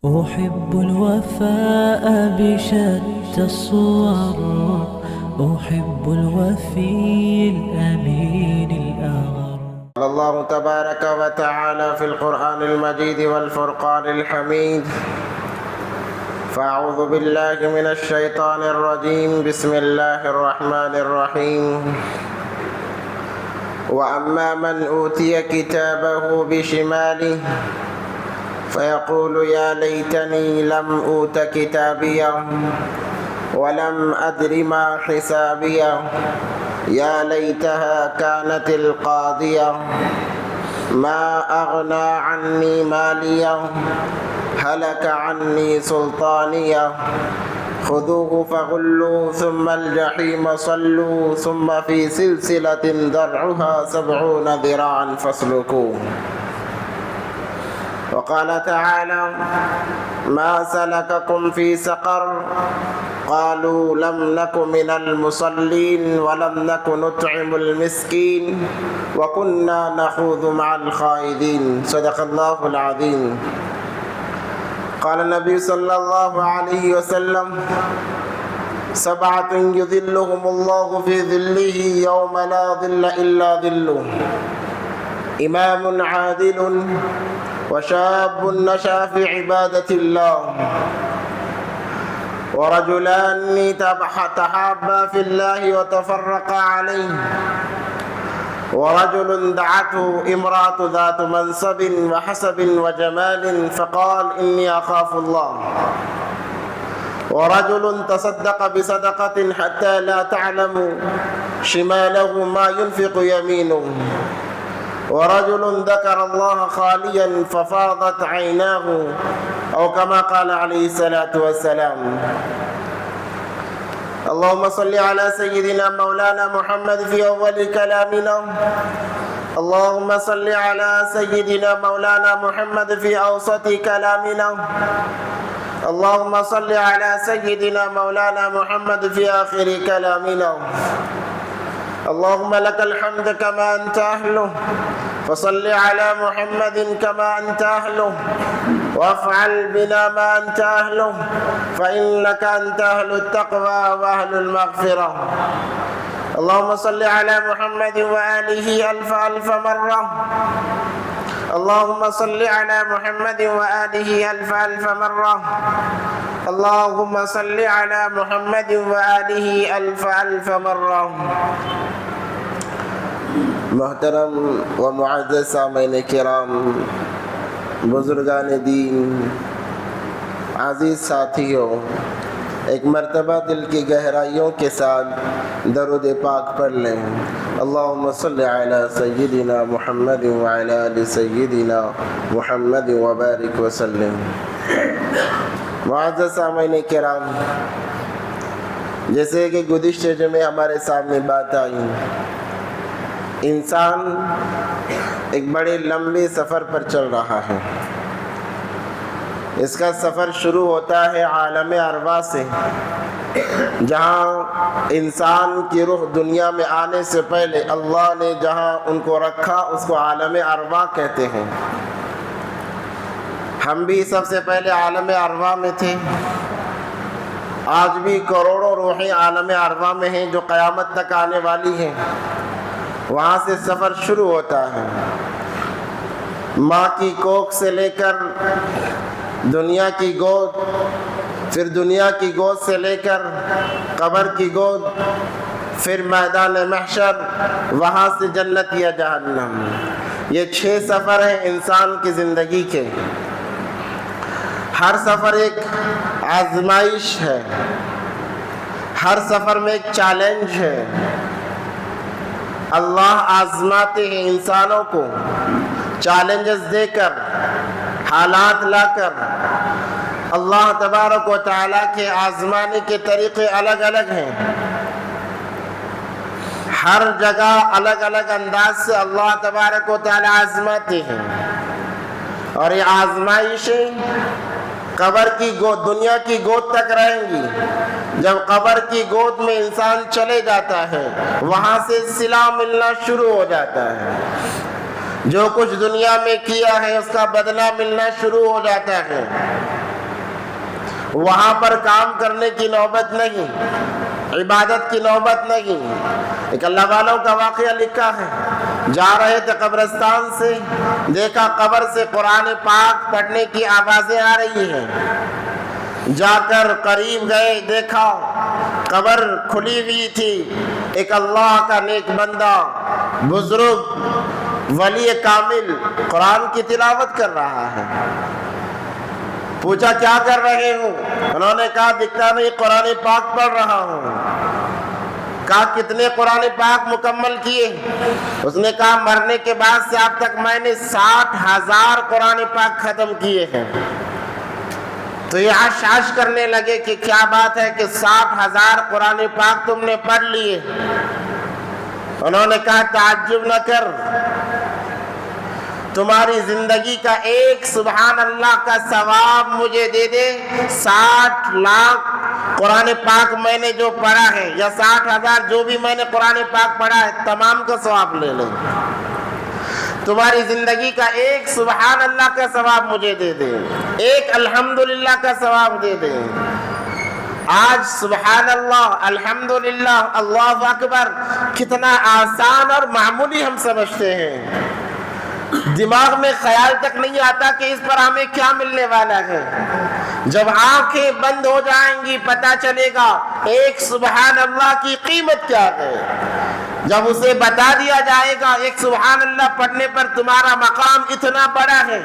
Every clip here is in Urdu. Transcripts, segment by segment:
أحب الوفاء بشتى الصور، أحب الوفي الأمين الأغر. قال الله تبارك وتعالى في القرآن المجيد والفرقان الحميد: فأعوذ بالله من الشيطان الرجيم. بسم الله الرحمن الرحيم. وأما من أوتي كتابه بشماله فيقول يا ليتني لم أوت كتابيه ولم أدر ما حسابيه يا ليتها كانت القاضية ما أغنى عني ماليه هلك عني سلطانيه خذوه فغلوه ثم الجحيم صلوه ثم في سلسلة ذرعها 70 ذراعا فاسلكوه. وقال تعالى: ما سلككم في سقر قالوا لم نك من المصلين ولم نك نطعم المسكين وكنا نخوض مع الخائضين. صدق الله العظيم. قال النبي صلى الله عليه وسلم: 7 يظلهم الله في ظله يوم لا ظل إلا ظله: إمام عادل وشاب نشأ في عبادة الله ورجلان تحابا في الله وتفرقا عليه ورجل دعته امرأة ذات منصب وحسب وجمال فقال إني أخاف الله ورجل تصدق بصدقة حتى لا تعلم شماله ما ينفق يمينه ورجل ذكر الله خاليا ففاضت عيناه أو كما قال عليه الصلاة والسلام. اللهم صل على سيدنا مولانا محمد في أول كلامنا، اللهم صل على سيدنا مولانا محمد في أوسط كلامنا، اللهم صل على سيدنا مولانا محمد في آخر كلامنا. اللهم لك الحمد كما أنت أهله، فصل على محمد كما أنت أهله وافعل بنا ما أنت أهله، فإنك أنت أهل التقوى وأهل المغفرة. اللهم صل على محمد وآله ألف مرة. اللهم صل على محمد وآله ألف مرة. اللهم صل على محمد وآله ألف مرة. محترم و معزز سامعین کرام، بزرگان دین، عزیز ساتھیوں، ایک مرتبہ دل کی گہرائیوں کے ساتھ درود پاک پڑھ لیں. اللہم صلی علی سیدنا محمد وعلی آل سیدنا محمد وبارک وسلم. معزز سامعین کرام، جیسے کہ گزشتہ جمعے ہمارے سامنے بات آئی، انسان ایک بڑے لمبے سفر پر چل رہا ہے. اس کا سفر شروع ہوتا ہے عالم ارواح سے، جہاں انسان کی روح دنیا میں آنے سے پہلے اللہ نے جہاں ان کو رکھا اس کو عالم ارواح کہتے ہیں. ہم بھی سب سے پہلے عالم ارواح میں تھے. آج بھی کروڑوں روحیں عالم ارواح میں ہیں جو قیامت تک آنے والی ہیں. وہاں سے سفر شروع ہوتا ہے. ماں کی کوکھ سے لے کر دنیا کی گود، پھر دنیا کی گود سے لے کر قبر کی گود، پھر میدان محشر، وہاں سے جنت یا جہنم. یہ 6 سفر ہیں انسان کی زندگی کے. ہر سفر ایک آزمائش ہے، ہر سفر میں ایک چیلنج ہے. اللہ آزماتے ہیں انسانوں کو، چیلنجز دے کر، حالات لا کر. اللہ تبارک و تعالیٰ کے آزمانے کے طریقے الگ الگ ہیں. ہر جگہ الگ الگ انداز سے اللہ تبارک و تعالیٰ آزماتے ہیں. اور یہ آزمائشیں قبر کی گود، دنیا کی گود تک رہیں گی. جب قبر کی گود میں انسان چلے جاتا ہے، وہاں سے صلہ ملنا شروع ہو جاتا ہے. جو کچھ دنیا میں کیا ہے اس کا بدلہ ملنا شروع ہو جاتا ہے. وہاں پر کام کرنے کی نوبت نہیں، عبادت کی نوبت نہیں۔ ایک اللہ والوں کا واقعہ لکھا ہے، جا رہے تھے قبرستان سے، دیکھا قبر سے قرآن پاک پڑھنے کی آوازیں آ رہی ہیں۔ جا کر قریب گئے، دیکھا قبر کھلی ہوئی تھی، ایک اللہ کا نیک بندہ، بزرگ، ولی کامل قرآن کی تلاوت کر رہا ہے۔ پوچھا کیا کر رہے ہو؟ انہوں نے کہا دکھتا نہیں، قرآن پاک پڑھ رہا ہوں۔ کہا کتنے قرآن پاک مکمل کیے؟ اس نے کہا مرنے کے بعد سے اب تک میں نے 60,000 قرآن پاک ختم کیے ہیں۔ تو یہ عش کرنے لگے کہ کیا بات ہے کہ 60,000 قرآن پاک تم نے پڑھ لیے؟ انہوں نے کہا تعجب نہ کر، تمہاری زندگی کا ایک سبحان اللہ کا ثواب مجھے دے دے، 60 لاکھ قرآن پاک میں نے جو پڑھا ہے، یا 60,000 جو بھی میں نے قرآن پاک پڑھا ہے، تمام کا ثواب لے لیں۔ تمہاری زندگی کا ایک سبحان اللہ کا ثواب مجھے دے دے، ایک الحمدللہ کا ثواب دے دے۔ آج سبحان اللہ، الحمدللہ، اللہ اکبر کتنا آسان اور معمولی ہم سمجھتے ہیں، دماغ میں خیال تک نہیں آتا کہ اس پر ہمیں کیا ملنے والا ہے۔ جب آنکھیں بند ہو جائیں گی پتہ چلے گا ایک سبحان اللہ کی قیمت کیا ہے۔ جب اسے بتا دیا جائے گا ایک سبحان اللہ پڑھنے پر تمہارا مقام اتنا بڑا ہے،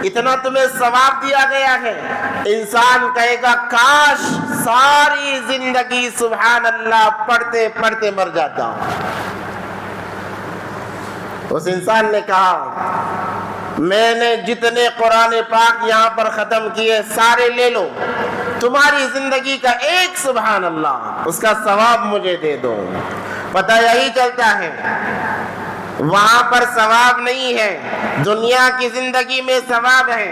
اتنا تمہیں ثواب دیا گیا ہے، انسان کہے گا کاش ساری زندگی سبحان اللہ پڑھتے پڑھتے مر جاتا ہوں۔ اس انسان نے کہا میں نے جتنے قرآن پاک یہاں پر ختم کیے سارے لے لو، تمہاری زندگی کا ایک سبحان اللہ اس کا ثواب مجھے دے دو۔ پتہ یہی چلتا ہے وہاں پر ثواب نہیں ہے، دنیا کی زندگی میں ثواب ہے۔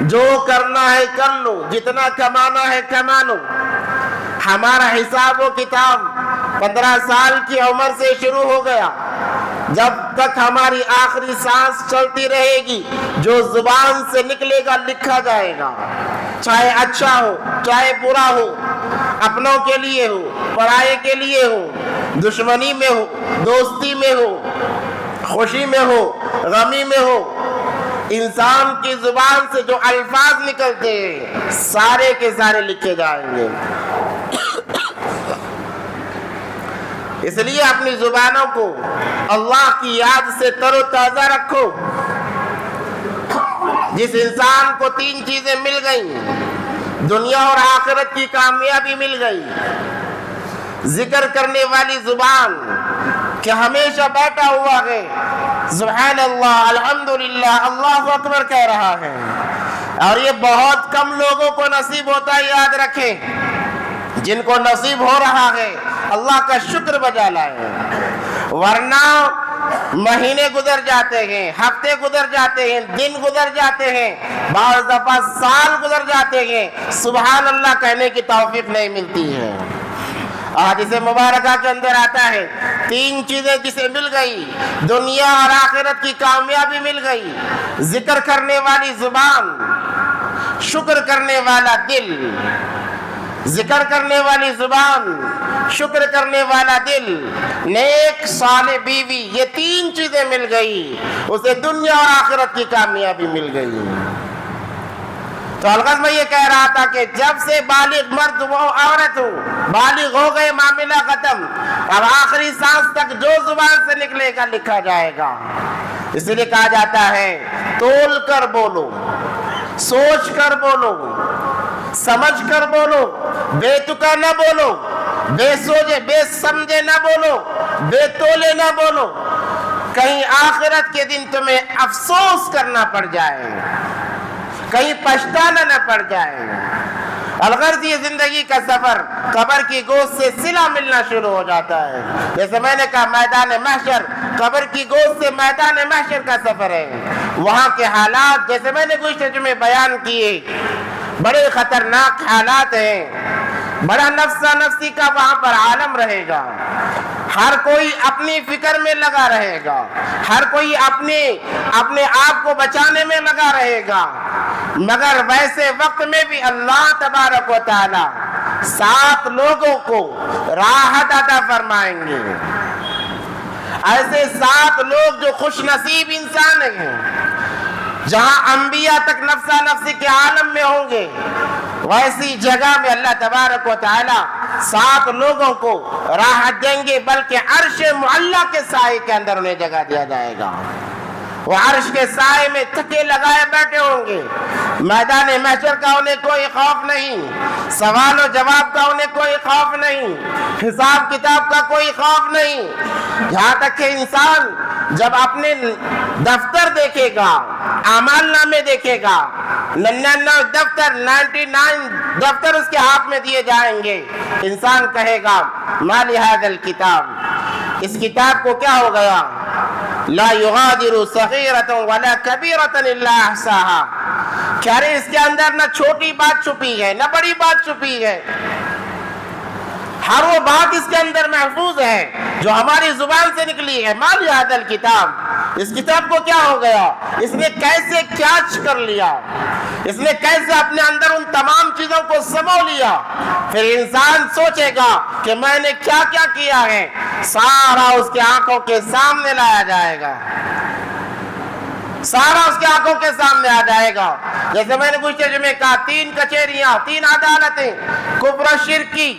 جو کرنا ہے کر لو، جتنا کمانا ہے کما لو۔ ہمارا حساب و کتاب 15 سال کی عمر سے شروع ہو گیا، جب تک ہماری آخری سانس چلتی رہے گی جو زبان سے نکلے گا لکھا جائے گا، چاہے اچھا ہو چاہے برا ہو، اپنوں کے لیے ہو پرائے کے لیے ہو، دشمنی میں ہو دوستی میں ہو، خوشی میں ہو غمی میں ہو، انسان کی زبان سے جو الفاظ نکلتے ہیں سارے کے سارے لکھے جائیں گے۔ اس لیے اپنی زبانوں کو اللہ کی یاد سے تر و تازہ رکھو۔ جس انسان کو 3 چیزیں مل گئیں، دنیا اور آخرت کی کامیابی مل گئی، ذکر کرنے والی زبان کہ ہمیشہ بیٹھا ہوا ہے سبحان اللہ الحمدللہ اللہ اکبر کہہ رہا ہے، اور یہ بہت کم لوگوں کو نصیب ہوتا ہے، یاد رکھیں۔ جن کو نصیب ہو رہا ہے اللہ کا شکر بجا لائے، ورنہ مہینے گزر جاتے ہیں، ہفتے گزر جاتے ہیں، دن گزر جاتے ہیں، بعض دفعہ سال گزر جاتے ہیں، سبحان اللہ کہنے کی توفیق نہیں ملتی ہے۔ حدیث مبارکہ کے اندر آتا ہے 3 چیزیں جسے مل گئی، دنیا اور آخرت کی کامیابی مل گئی، ذکر کرنے والی زبان، شکر کرنے والا دل۔ ذکر کرنے والی زبان، شکر کرنے والا دل، نیک صالح بیوی، یہ 3 چیزیں مل گئی، اسے دنیا اور آخرت کی کامیابی مل گئی۔ تو الغرض میں یہ کہہ رہا تھا کہ جب سے بالغ مرد و عورت ہو، بالغ ہو گئے معاملہ ختم، اب آخری سانس تک جو زبان سے نکلے گا لکھا جائے گا۔ اس لیے کہا جاتا ہے تول کر بولو، سوچ کر بولو، سمجھ کر بولو، بے تکا نہ بولو، بے سوچے بے سمجھے نہ بولو، بے تولے نہ بولو، کہیں آخرت کے دن تمہیں افسوس کرنا پڑ جائے، کہیں پچھتانا نہ پڑ جائے۔ الغرض یہ زندگی کا سفر قبر کی گوشت سے صلہ ملنا شروع ہو جاتا ہے۔ جیسے میں نے کہا میدان محشر، قبر کی گوشت سے میدان محشر کا سفر ہے۔ وہاں کے حالات جیسے میں نے گزشتہ جمعے بیان کیے، بڑے خطرناک حالات ہیں، بڑا نفسا نفسی کا وہاں پر عالم رہے گا، ہر کوئی اپنی فکر میں لگا رہے گا، ہر کوئی اپنے آپ کو بچانے میں لگا رہے گا، مگر ویسے وقت میں بھی اللہ تبارک و تعالی 7 لوگوں کو راحت عطا فرمائیں گے. ایسے 7 لوگ جو خوش نصیب انسان ہیں، جہاں انبیاء تک نفسا نفسی کے عالم میں ہوں گے، ویسی جگہ میں اللہ تبارک و تعالی 7 لوگوں کو راحت دیں گے، بلکہ عرش معلیٰ کے سائے کے اندر انہیں جگہ دیا جائے گا. وہ عرش کے سائے میں تکے لگائے بیٹھے ہوں گے. میدان محشر کا انہیں کوئی خوف نہیں، سوال و جواب کا انہیں کوئی خوف نہیں، حساب کتاب کا کوئی خوف نہیں. یہاں تک کہ انسان جب اپنے دفتر دیکھے گا، اعمال نامے دیکھے گا، 99 دفتر 99 دفتر اس کے ہاتھ میں دیے جائیں گے، انسان کہے گا ما لہذا الکتاب، اس کتاب کو کیا ہو گیا؟ لا یغادر صغیرۃ ولا کبیرۃ الا احصاها. کیا رے اس کے اندر نہ چھوٹی بات چھپی ہے نہ بڑی بات چھپی ہے، ہر وہ بات اس کے اندر محفوظ ہے جو ہماری زبان سے نکلی ہے. ما لہذا الکتاب، اس کتاب کو کیا ہو گیا؟ اس نے کیسے کیچ کر لیا، اس نے کیسے اپنے اندر ان تمام چیزوں کو سمو لیا. پھر انسان سوچے گا کہ میں نے کیا کیا کیا ہے، سارا اس کے آنکھوں کے سامنے لایا جائے گا، سارا اس کے آنکھوں کے سامنے آ جائے گا. جیسے میں نے گزشتہ جمعے کہا، 3 کچہریاں، 3 عدالتیں، کفر و شرک کی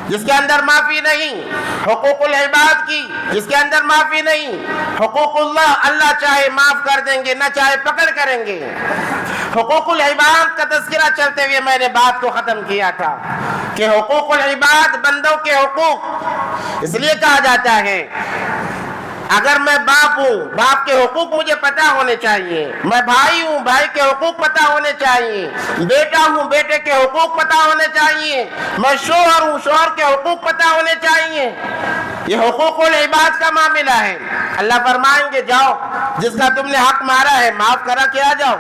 جس کے اندر معافی نہیں، حقوق العباد کی جس کے اندر معافی نہیں، حقوق اللہ، اللہ چاہے معاف کر دیں گے نہ چاہے پکڑ کریں گے. حقوق العباد کا تذکرہ چلتے ہوئے میں نے بات کو ختم کیا تھا کہ حقوق العباد بندوں کے حقوق اس لیے کہا جاتا ہے. اگر میں باپ ہوں، باپ کے حقوق مجھے پتہ ہونے چاہیے، میں بھائی ہوں، بھائی کے حقوق پتہ ہونے چاہیے، بیٹا ہوں، بیٹے کے حقوق پتہ ہونے چاہیے، میں شوہر ہوں، شوہر کے حقوق پتہ ہونے چاہیے. یہ حقوق العباد کا معاملہ ہے. اللہ فرمائیں گے جاؤ جس کا تم نے حق مارا ہے معاف کرا کے آ جاؤ.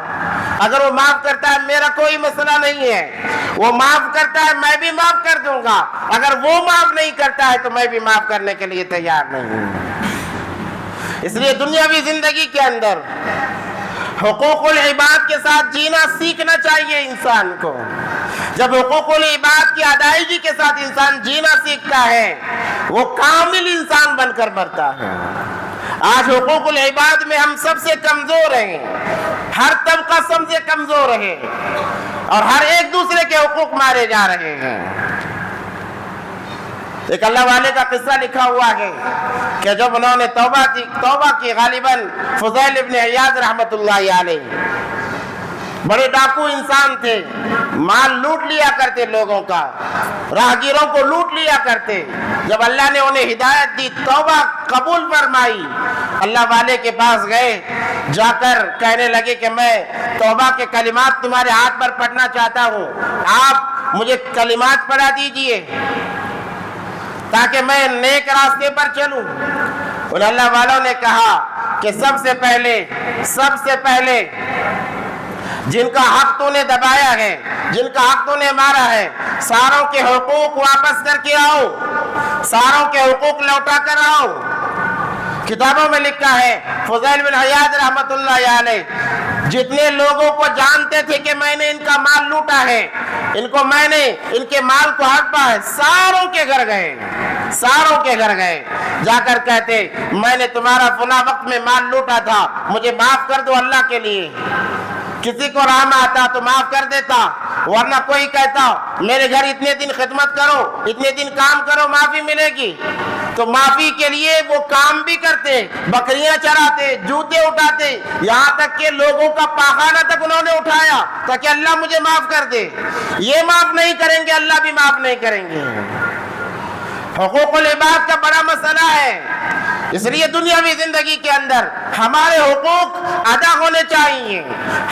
اگر وہ معاف کرتا ہے میرا کوئی مسئلہ نہیں ہے، وہ معاف کرتا ہے میں بھی معاف کر دوں گا. اگر وہ معاف نہیں کرتا ہے تو میں بھی معاف کرنے کے لیے تیار نہیں ہوں. اس لیے دنیاوی زندگی کے اندر حقوق العباد کے ساتھ جینا سیکھنا چاہیے انسان کو. جب حقوق العباد کی ادائیگی کے ساتھ انسان جینا سیکھتا ہے وہ کامل انسان بن کر مرتا ہے. آج حقوق العباد میں ہم سب سے کمزور ہیں، ہر طبقہ سب سے کمزور ہے اور ہر ایک دوسرے کے حقوق مارے جا رہے ہیں. ایک اللہ والے کا قصہ لکھا ہوا ہے کہ جب انہوں نے توبہ کی غالباً فضیل ابن عیاض رحمت اللہ علیہ بڑے ڈاکو انسان تھے، مال لوٹ لیا کرتے لوگوں کا، راہگیروں کو لوٹ لیا کرتے. جب اللہ نے انہیں ہدایت دی، توبہ قبول فرمائی، اللہ والے کے پاس گئے، جا کر کہنے لگے کہ میں توبہ کے کلمات تمہارے ہاتھ پر پڑھنا چاہتا ہوں، آپ مجھے کلمات پڑھا دیجئے تاکہ میں نیک راستے پر چلوں. ان اللہ والوں نے کہا کہ سب سے پہلے جن کا حق تو نے دبایا ہے، جن کا حق تو نے مارا ہے، ساروں کے حقوق واپس کر کے آؤ، ساروں کے حقوق لوٹا کر آؤ. کتابوں میں لکھا ہے فضیل بن عیاض رحمت اللہ علیہ جتنے لوگوں کو جانتے تھے کہ میں نے ان کا مال لوٹا ہے، میں نے ان کے مال کو ہڑپا ہے، ساروں کے گھر گئے جا کر کہتے میں نے تمہارا فلاں وقت میں مال لوٹا تھا، مجھے معاف کر دو اللہ کے لیے. کسی کو رحم آتا تو معاف کر دیتا، ورنہ کوئی کہتا میرے گھر اتنے دن خدمت کرو، اتنے دن کام کرو، معافی ملے گی. تو معافی کے لیے وہ کام بھی کرتے، بکریاں چراتے، جوتے اٹھاتے، یہاں تک کہ لوگوں کا پاخانہ تک انہوں نے اٹھایا تاکہ اللہ مجھے معاف کر دے. یہ معاف نہیں کریں گے اللہ بھی معاف نہیں کریں گے. حقوق العباد کا بڑا مسئلہ ہے. اس لیے دنیاوی زندگی کے اندر ہمارے حقوق ادا ہونے چاہیے،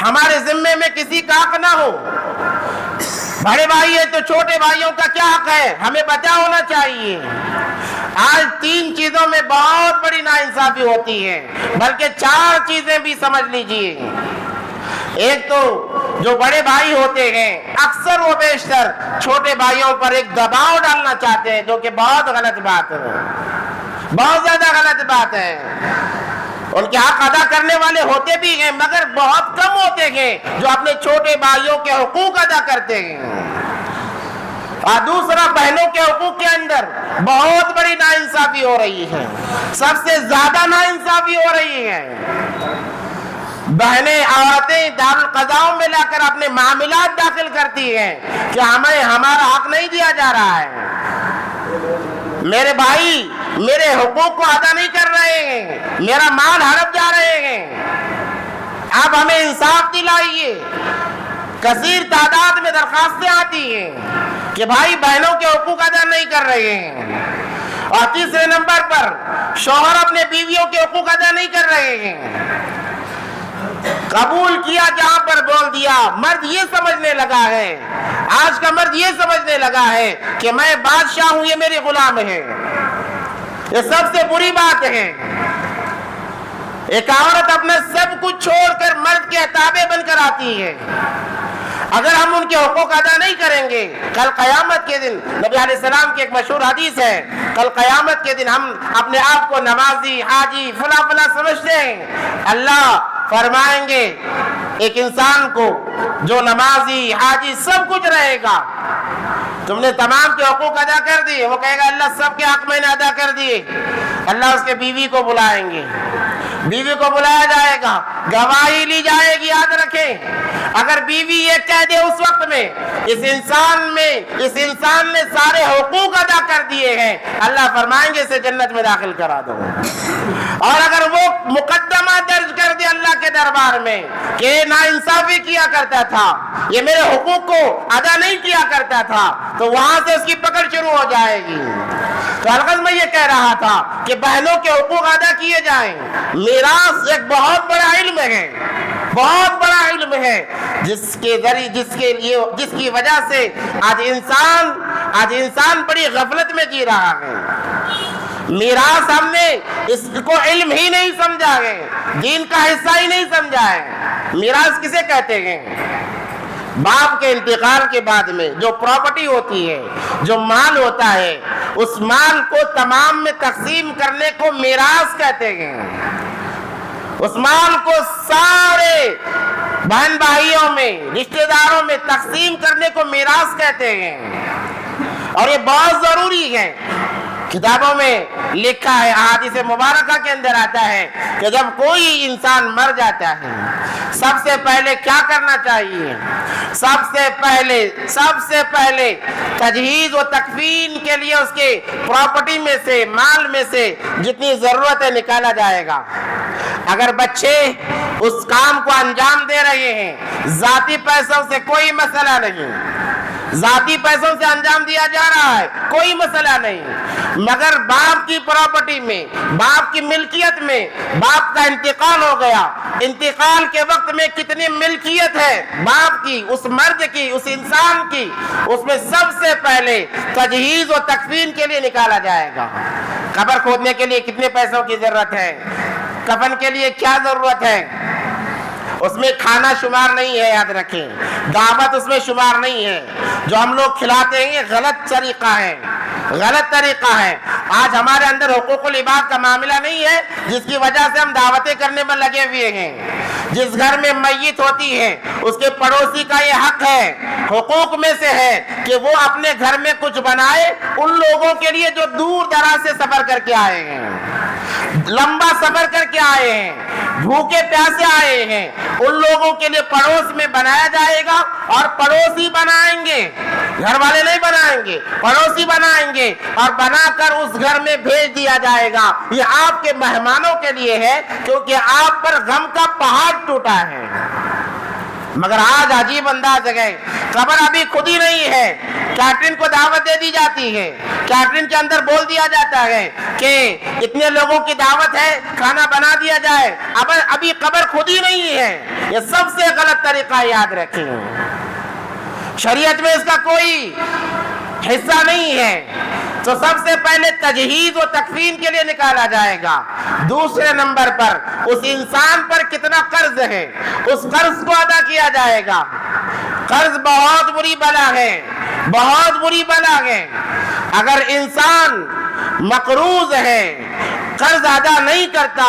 ہمارے ذمے میں کسی کا حق نہ ہو. بڑے بھائی ہیں تو چھوٹے بھائیوں کا کیا حق ہے ہمیں پتہ ہونا چاہیے. آج 3 چیزوں میں بہت بڑی ناانصافی ہوتی ہے، بلکہ 4 چیزیں بھی سمجھ لیجئے. ایک تو جو بڑے بھائی ہوتے ہیں اکثر و بیشتر چھوٹے بھائیوں پر ایک دباؤ ڈالنا چاہتے ہیں، جو کہ بہت غلط بات ہے، بہت زیادہ غلط بات ہے. ان کے حق ادا کرنے والے ہوتے بھی ہیں مگر بہت کم ہوتے ہیں جو اپنے چھوٹے بھائیوں کے حقوق ادا کرتے ہیں۔ اور دوسرا، بہنوں کے حقوق کے اندر بہت بڑی ناانصافی ہو رہی ہے، سب سے زیادہ ناانصافی ہو رہی ہے۔ بہنیں، عورتیں دارالقضاؤں میں لا کر اپنے معاملات داخل کرتی ہیں کہ ہمیں ہمارا حق نہیں دیا جا رہا ہے، میرے بھائی میرے حقوق کو ادا نہیں کر رہے ہیں، میرا مال ہڑپ جا رہے ہیں، اب ہمیں انصاف دلائیے۔ کثیر تعداد میں درخواستیں آتی ہیں کہ بھائی بہنوں کے حقوق ادا نہیں کر رہے ہیں۔ اور تیسرے نمبر پر شوہر اپنے بیویوں کے حقوق ادا نہیں کر رہے ہیں۔ قبول کیا جہاں پر بول دیا، مرد یہ سمجھنے لگا ہے، آج کا مرد یہ سمجھنے لگا ہے کہ میں بادشاہ ہوں، یہ میری غلام ہے۔ یہ سب سے بری بات ہے۔ ایک عورت اپنا سب کچھ چھوڑ کر مرد کے تابع بن کر آتی ہے۔ اگر ہم ان کے حقوق ادا نہیں کریں گے، کل قیامت کے دن نبی علیہ السلام کی ایک مشہور حدیث ہے، کل قیامت کے دن ہم اپنے آپ کو نمازی، حاجی، فلاں فلاں سمجھتے ہیں، اللہ فرمائیں گے ایک انسان کو جو نمازی، حاجی سب کچھ رہے گا، تم نے تمام کے حقوق ادا کر دیے، وہ کہے گا اللہ سب کے حق میں نے ادا کر دیے۔ اللہ اس کے بیوی کو بلائیں گے، بیوی کو بلایا جائے گا، گواہی لی جائے گی۔ یاد رکھیں، اگر بیوی یہ کہہ دے اس وقت میں اس انسان نے سارے حقوق ادا کر دیے ہیں، اللہ فرمائیں گے اسے جنت میں داخل کرا دو۔ اور اگر وہ مقدمہ درج کر دے اللہ کے دربار میں کہ ناانصافی کیا کرتا تھا، یہ میرے حقوق کو ادا نہیں کیا کرتا تھا، تو وہاں سے اس کی پکڑ شروع ہو جائے گی۔ تو الغرض میں یہ کہہ رہا تھا کہ بہنوں کے حقوق ادا کیے جائیں۔ میراث ایک بہت بڑا علم ہے، بہت بڑا علم ہے، جس کی وجہ سے آج انسان بڑی غفلت میں جی رہا ہے۔ میراث ہم نے اس کو علم ہی نہیں سمجھا ہے، دین کا حصہ ہی نہیں سمجھا ہے۔ میراث کسے کہتے ہیں؟ باپ کے انتقال کے بعد میں جو پراپرٹی ہوتی ہے، جو مال ہوتا ہے، اس مال کو تمام میں تقسیم کرنے کو میراث کہتے ہیں۔ اس مال کو سارے بہن بھائیوں میں، رشتہ داروں میں تقسیم کرنے کو میراث کہتے ہیں، اور یہ بہت ضروری ہے۔ کتابوں میں لکھا ہے، احادیث مبارکہ کے اندر آتا ہے کہ جب کوئی انسان مر جاتا ہے، سب سے پہلے کیا کرنا چاہیے؟ سب سے پہلے تجہیز و تکفین کے لیے اس کے پراپرٹی میں سے، مال میں سے جتنی ضرورت ہے نکالا جائے گا۔ اگر بچے اس کام کو انجام دے رہے ہیں، ذاتی پیسوں سے کوئی مسئلہ نہیں، ذاتی پیسوں سے انجام دیا جا رہا ہے، کوئی مسئلہ نہیں، مگر باپ کی پراپرٹی میں، باپ کی ملکیت میں، باپ کا انتقال ہو گیا، انتقال کے وقت میں کتنی ملکیت ہے باپ کی، اس مرد کی، اس انسان کی، اس میں سب سے پہلے تجہیز و تکفین کے لیے نکالا جائے گا۔ قبر کھودنے کے لیے کتنے پیسوں کی ضرورت ہے، کفن کے لیے کیا ضرورت ہے، اس میں کھانا شمار نہیں ہے، یاد رکھیں، دعوت اس میں شمار نہیں ہے، جو ہم لوگ کھلاتے ہیں یہ غلط طریقہ ہے، غلط طریقہ ہے۔ آج ہمارے اندر حقوق العباد کا معاملہ نہیں ہے، جس کی وجہ سے ہم دعوتیں کرنے میں لگے ہوئے ہیں۔ جس گھر میں میت ہوتی ہے اس کے پڑوسی کا یہ حق ہے، حقوق میں سے ہے کہ وہ اپنے گھر میں کچھ بنائے ان لوگوں کے لیے جو دور دراز سے سفر کر کے آئے ہیں، لمبا سفر کر کے آئے ہیں، بھوکے پیاسے آئے ہیں، ان لوگوں کے لیے پڑوس میں بنایا جائے گا، اور پڑوسی بنائیں گے، گھر والے نہیں بنائیں گے، پڑوسی بنائیں گے، اور بنا کر اس گھر میں بھیج دیا جائے گا۔ یہ آپ کے مہمانوں کے لیے ہے، کیونکہ آپ پر غم کا پہاڑ ٹوٹا ہے۔ مگر آج عجیب انداز ہے، قبر ابھی خود ہی نہیں ہے، کیٹرن کو دعوت دے دی جاتی ہے، کیٹرن کے اندر بول دیا جاتا ہے کہ اتنے لوگوں کی دعوت ہے، کھانا بنا دیا جائے، ابھی قبر خود ہی نہیں ہے۔ یہ سب سے غلط طریقہ، یاد رکھیں، شریعت میں اس کا کوئی حصہ نہیں ہے۔ تو سب سے پہلے تجہیز و تکفین کے لیے نکالا جائے گا۔ دوسرے نمبر پر اس انسان پر کتنا قرض ہے، اس قرض کو ادا کیا جائے گا۔ قرض بہت بری بلا ہے، بہت بری بلا ہے۔ اگر انسان مقروض ہے، قرض ادا نہیں کرتا،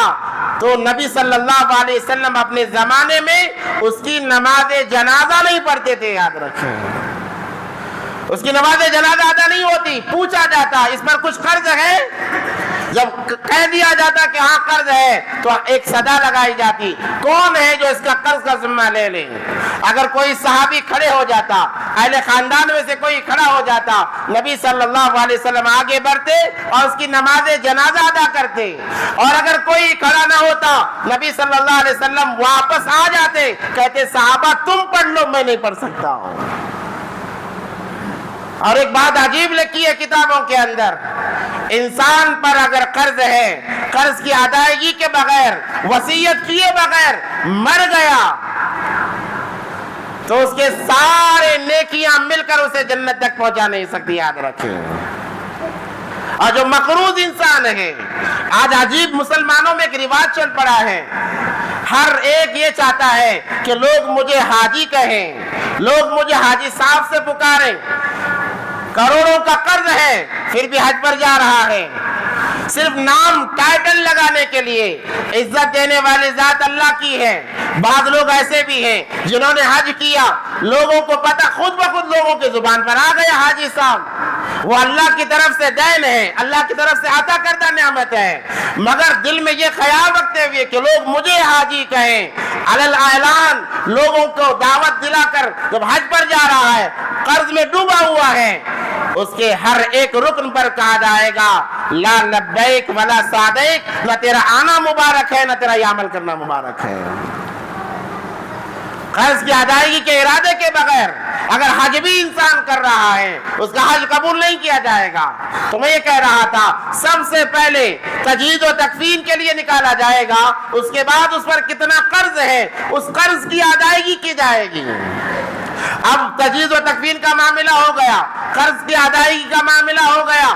تو نبی صلی اللہ علیہ وسلم اپنے زمانے میں اس کی نماز جنازہ نہیں پڑھتے تھے، یاد رکھیں، اس کی نماز جنازہ ادا نہیں ہوتی. پوچھا جاتا اس پر کچھ قرض ہے، جب کہہ دیا جاتا کہ ہاں قرض ہے تو ایک صدا لگائی جاتی، کون ہے جو اس کا قرض کا ذمہ لے لے. اگر کوئی صحابی کھڑے ہو جاتا، اہل خاندان میں سے کوئی کھڑا ہو جاتا، نبی صلی اللہ علیہ وسلم آگے بڑھتے اور اس کی نماز جنازہ ادا کرتے. اور اگر کوئی کھڑا نہ ہوتا، نبی صلی اللہ علیہ وسلم واپس آ جاتے، کہتے صحابہ تم پڑھ لو، میں نہیں پڑھ سکتا ہوں. اور ایک بات عجیب لکھی ہے کتابوں کے اندر، انسان پر اگر قرض ہے، قرض کی ادائیگی کے بغیر، وصیت کیے بغیر مر گیا تو اس کے سارے نیکیاں مل کر اسے جنت تک پہنچا نہیں سکتی، یاد رکھیں. اور جو مقروض انسان ہے، آج عجیب مسلمانوں میں ایک رواج چل پڑا ہے، ہر ایک یہ چاہتا ہے کہ لوگ مجھے حاجی کہیں، لوگ مجھے حاجی صاحب سے پکاریں. کروڑوں کا قرض ہے پھر بھی حج پر جا رہا ہے، صرف نام ٹائٹل لگانے کے لیے. عزت دینے والی ذات اللہ کی ہے. بعض لوگ ایسے بھی ہیں جنہوں نے حج کیا، لوگوں کو پتہ، خود بخود لوگوں کی زبان پر آ گیا حاجی صاحب. وہ اللہ کی طرف سے دین ہے، اللہ کی طرف سے عطا کردہ نعمت ہے، مگر دل میں یہ خیال رکھتے ہوئے کہ لوگ مجھے حاجی کہیں، علل اعلان لوگوں کو دعوت دلا کر جب حج پر جا رہا ہے، قرض میں ڈوبا ہوا ہے، اس کے ہر ایک رکن پر کہا جائے گا لا لبیک ولا سعدیک، نہ تیرا آنا مبارک ہے نہ تیرا یہ عمل کرنا مبارک ہے. قرض کی ادائیگی کے ارادے کے بغیر اگر حج بھی انسان کر رہا ہے، اس کا حج قبول نہیں کیا جائے گا. تو میں یہ کہہ رہا تھا، سب سے پہلے تجہیز و تکفین کے لیے نکالا جائے گا، اس کے بعد اس پر کتنا قرض ہے اس قرض کی ادائیگی کی جائے گی. اب تجہیز و تکفین کا معاملہ ہو گیا، قرض کی ادائیگی کا معاملہ ہو گیا.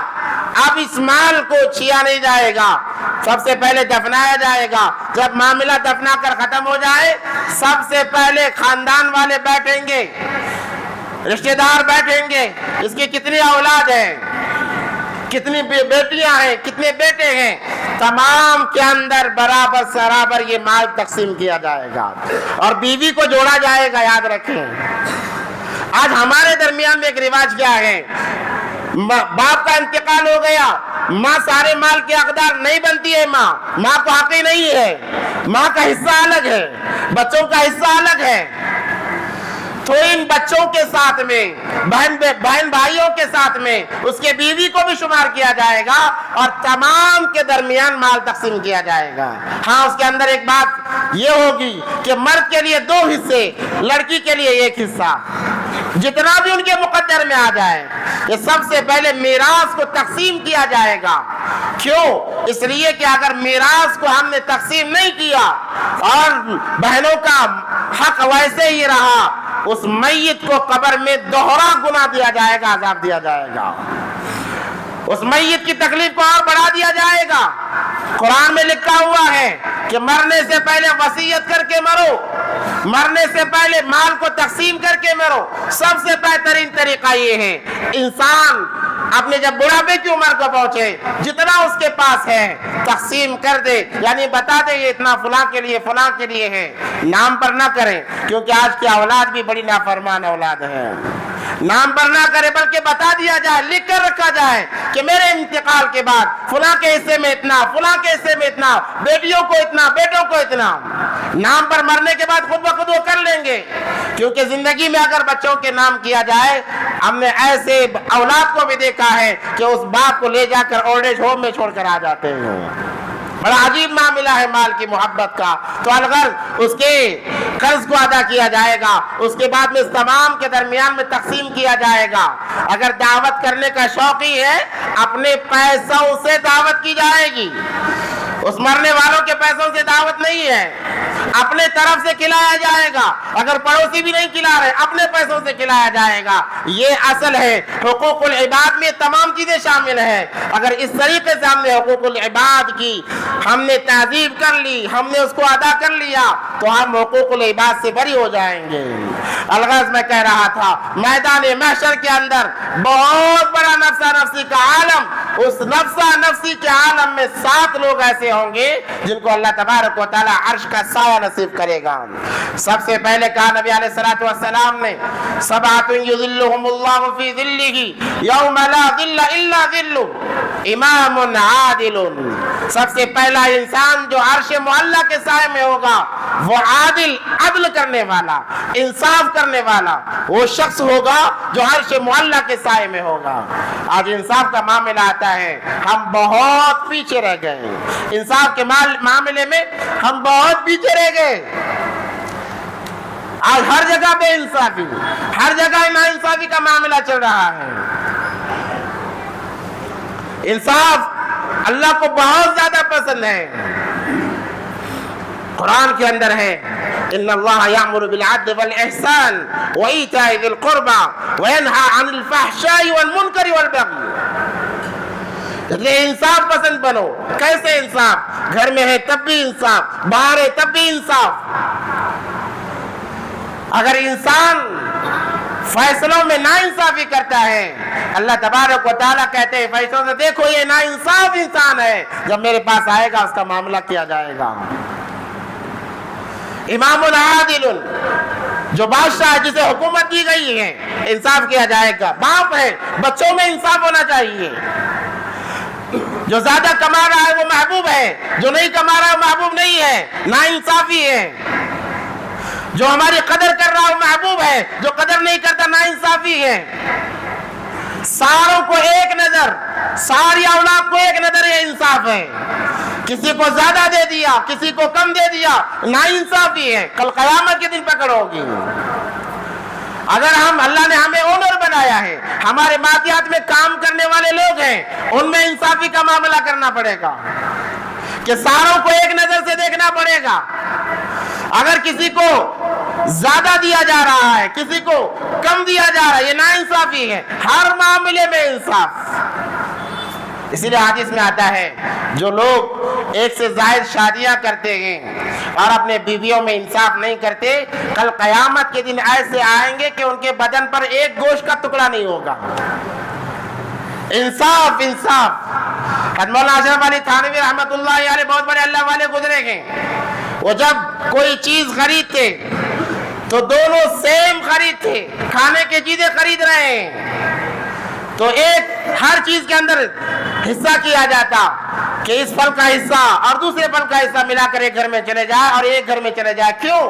اب اس مال کو چھیا نہیں جائے گا، سب سے پہلے دفنایا جائے گا. جب معاملہ دفنا کر ختم ہو جائے، سب سے پہلے خاندان والے بیٹھیں گے، رشتہ دار بیٹھیں گے، اس کی کتنی اولاد ہیں، کتنی بیٹیاں ہیں، کتنے بیٹے ہیں، تمام کے اندر برابر سرابر یہ مال تقسیم کیا جائے گا اور بیوی کو جوڑا جائے گا. یاد رکھیں، آج ہمارے درمیان میں ایک رواج کیا ہے، باپ کا انتقال ہو گیا، ماں سارے مال کے حقدار نہیں بنتی ہے، ماں کو حق ہی نہیں ہے، ماں کا حصہ الگ ہے، بچوں کا حصہ الگ ہے. تو ان بچوں کے ساتھ میں، بہن بھائیوں کے ساتھ میں اس کے بیوی کو بھی شمار کیا جائے گا اور تمام کے درمیان مال تقسیم کیا جائے گا. ہاں، اس کے اندر ایک بات یہ ہوگی کہ مرد کے لیے 2 حصے، لڑکی کے لیے 1 حصہ، جتنا بھی ان کے مقدر میں آ جائے. یہ سب سے پہلے میراث کو تقسیم کیا جائے گا. کیوں؟ اس لیے کہ اگر میراث کو ہم نے تقسیم نہیں کیا اور بہنوں کا حق ویسے ہی رہا، اس میت کو قبر میں دوہرا گناہ دیا جائے گا، عذاب دیا جائے گا، اس میت کی تکلیف کو اور بڑھا دیا جائے گا. قرآن میں لکھا ہوا ہے کہ مرنے سے پہلے وصیت کر کے مرو، مرنے سے پہلے مال کو تقسیم کر کے مرو. سب سے بہترین طریقہ یہ ہے، انسان اپنے جب بڑھاپے کی عمر کو پہنچے، جتنا اس کے پاس ہے تقسیم کر دے، یعنی بتا دے یہ اتنا فلاں کے لیے، فلاں کے لیے ہے. نام پر نہ کریں، کیونکہ آج کی اولاد بھی بڑی نافرمان اولاد ہے. نام پر نہ کرے بلکہ بتا دیا جائے، لکھ کر رکھا جائے کہ میرے انتقال کے بعد فلاں کے حصے میں اتنا، فلاں کے حصے میں اتنا، بیٹیوں کو اتنا، بیٹوں کو اتنا. نام پر مرنے کے بعد خود بخود وہ کر لیں گے، کیونکہ زندگی میں اگر بچوں کے نام کیا جائے، ہم نے ایسے اولاد کو بھی دیکھا ہے کہ اس باپ کو لے جا کر اولڈ ایج ہوم میں چھوڑ کر آ جاتے ہیں. بڑا عجیب معاملہ ہے مال کی محبت کا. تو اگر اس کے قرض کو ادا کیا جائے گا، اس کے بعد میں اس تمام کے درمیان میں تقسیم کیا جائے گا. اگر دعوت کرنے کا شوقی ہے، اپنے پیسوں سے دعوت کی جائے گی، اس مرنے والوں کے پیسوں سے دعوت نہیں ہے، اپنے طرف سے کھلایا جائے گا. اگر پڑوسی بھی نہیں کھلا رہے، اپنے پیسوں سے کھلایا جائے گا. یہ اصل ہے. حقوق العباد میں تمام چیزیں شامل ہیں. اگر اس طریقے سے ہم نے حقوق العباد کی، ہم نے تعظیم کر لی، ہم نے اس کو ادا کر لیا، تو ہم حقوق العباد سے بری ہو جائیں گے. الغرض میں کہہ رہا تھا، میدان محشر کے اندر بہت بڑا نفسا نفسی کا عالم اس نفسا نفسی کے عالم میں 7 لوگ ایسے ہوں گے جن کو اللہ تبارک و تعالی عرش کا سایہ نصیب کرے گا۔ سب سے پہلے کہا نبی علیہ الصلوۃ والسلام نے، سبعۃ یظلھم اللہ فی ظلہ یوم لا ظل الا ظلہ، امام عادل۔ سب سے پہلا انسان جو عرش معلیٰ کے سائے میں ہوگا وہ عادل، عدل کرنے والا، انصاف کرنے والا وہ شخص ہوگا جو عرش معلیٰ کے سائے میں ہوگا۔ آج انصاف کا معاملہ آتا ہے، ہم بہت پیچھے رہ گئے، انصاف کے معاملے میں ہم بہت پیچھے رہ گئے۔ آج ہر جگہ بے انصافی، ہر جگہ ناانصافی کا معاملہ چل رہا ہے۔ انصاف اللہ کو بہت زیادہ پسند ہے۔ قرآن کے اندر ہے، ان اللہ یأمر بالعدل والاحسان وایتاء ذی القربى وینہی عن الفحشاء والمنکر والبغی۔ انصاف پسند بنو۔ کیسے انصاف؟ گھر میں ہے تب بھی انصاف، باہر ہے تب بھی انصاف۔ اگر انسان فیصلوں میں ناانصافی کرتا ہے، اللہ تبارک و تعالیٰ کہتے ہیں فیصلوں سے، دیکھو یہ ناانصاف انسان ہے، جب میرے پاس آئے گا اس کا معاملہ کیا جائے گا۔ امام عادل، جو بادشاہ جسے حکومت دی گئی ہے، انصاف کیا جائے گا۔ باپ ہے، بچوں میں انصاف ہونا چاہیے۔ جو زیادہ کما رہا ہے وہ محبوب ہے، جو نہیں کما رہا ہے وہ محبوب نہیں ہے، ناانصافی ہے۔ جو ہماری قدر کر رہا ہے وہ محبوب ہے، جو قدر نہیں کرتا ناانصافی ہے۔ ساروں کو ایک نظر، ساری اولاد کو ایک نظر، یہ انصاف ہے۔ کسی کو زیادہ دے دیا، کسی کو کم دے دیا، ناانصافی ہے، کل قیامت کے دن پکڑ ہوگی۔ اگر اللہ نے ہمیں اونر بنایا ہے، ہمارے ماتحت میں کام کرنے والے لوگ ہیں، ان میں انصافی کا معاملہ کرنا پڑے گا کہ ساروں کو ایک نظر سے دیکھنا پڑے گا۔ اگر کسی کو زیادہ دیا جا رہا ہے، کسی کو کم دیا جا رہا ہے، یہ ناانصافی ہے۔ ہر معاملے میں انصاف۔ اسی لیے حدیث میں آتا ہے، جو لوگ ایک سے زائد شادیاں کرتے ہیں اور اپنے بیویوں میں انصاف نہیں کرتے، کل قیامت کے دن ایسے آئیں گے کہ ان کے بدن پر ایک گوشت کا ٹکڑا نہیں ہوگا۔ انصاف، انصاف۔ مولانا اشرف علی تھانوی رحمۃ اللہ علیہ بہت بڑے اللہ والے گزرے ہیں۔ وہ جب کوئی چیز خریدتے تو دونوں سیم خریدتے، کھانے کی چیزیں خرید رہے ہیں تو ایک ہر چیز کے اندر حصہ کیا جاتا کہ اس پھل کا حصہ اور دوسرے پھل کا حصہ ملا کر ایک گھر میں چلے جائے اور ایک گھر میں چلے جائے۔ کیوں؟